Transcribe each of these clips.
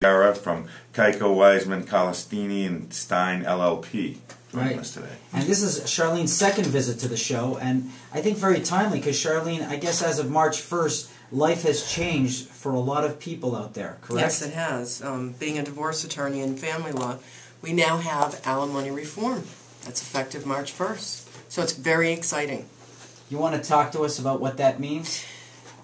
Era from Keiko, Wiseman, Colestini, and Stein LLP joining us today. And this is Charlene's second visit to the show, and I think very timely because Charlene, I guess as of March 1st, life has changed for a lot of people out there, correct? Yes, it has. Being a divorce attorney in family law, we now have alimony reform. That's effective March 1st. So it's very exciting. You want to talk to us about what that means?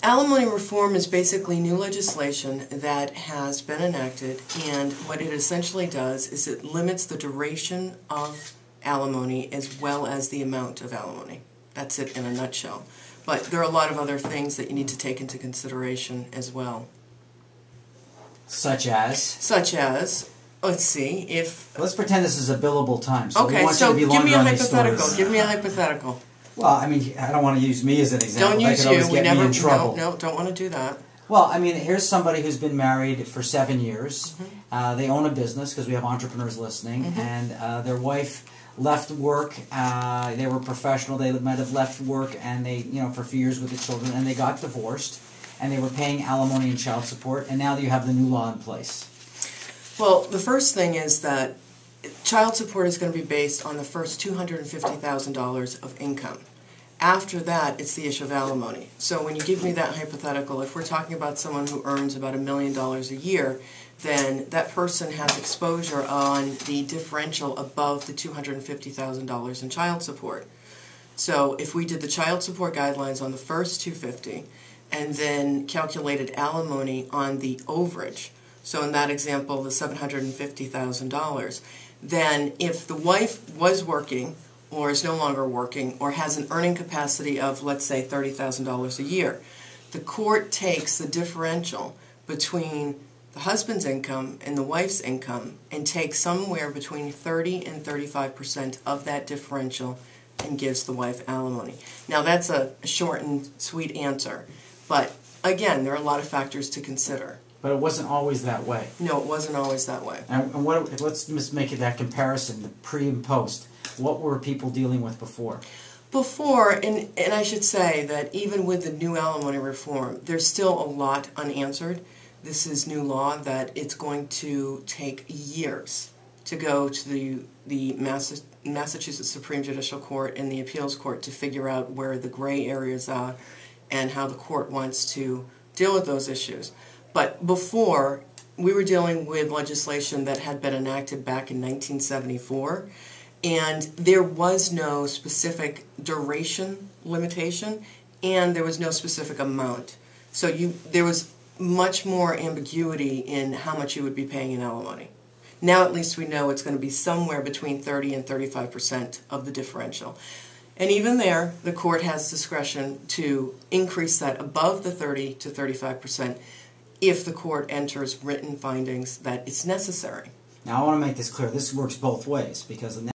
Alimony reform is basically new legislation that has been enacted, and what it essentially does is it limits the duration of alimony as well as the amount of alimony. That's it in a nutshell. But there are a lot of other things that you need to take into consideration as well. Such as? Such as, let's see, if... Let's pretend this is a billable time, so okay, we want so you to be give me a longer on these hypothetical. stories. Give me a hypothetical. Well, I mean, I don't want to use me as an example. Don't use that could you. always We get never. me in trouble. No, don't want to do that. Well, I mean, here's somebody who's been married for 7 years. They own a business because we have entrepreneurs listening, and their wife left work. They were professional. They might have left work, and they, for a few years with the children, and they got divorced, and they were paying alimony and child support, and now you have the new law in place. Well, the first thing is that child support is going to be based on the first $250,000 of income. After that, it's the issue of alimony. So when you give me that hypothetical, if we're talking about someone who earns about $1 million a year, then that person has exposure on the differential above the $250,000 in child support. So if we did the child support guidelines on the first $250,000 and then calculated alimony on the overage, so in that example, the $750,000, then if the wife was working or is no longer working, or has an earning capacity of, let's say, $30,000 a year, the court takes the differential between the husband's income and the wife's income and takes somewhere between 30 and 35% of that differential and gives the wife alimony. Now, that's a short and sweet answer, but again, there are a lot of factors to consider. But it wasn't always that way. No, it wasn't always that way. And let's just make it that comparison, the pre and post. What were people dealing with before? Before, and I should say that even with the new alimony reform, there's still a lot unanswered. This is new law that it's going to take years to go to the Massachusetts Supreme Judicial Court and the Appeals Court to figure out where the gray areas are and how the court wants to deal with those issues. But before, we were dealing with legislation that had been enacted back in 1974, and there was no specific duration limitation, and there was no specific amount. So there was much more ambiguity in how much you would be paying in alimony. Now at least we know it's going to be somewhere between 30 and 35% of the differential. And even there, the court has discretion to increase that above the 30 to 35% if the court enters written findings that it's necessary. Now I want to make this clear. This works both ways because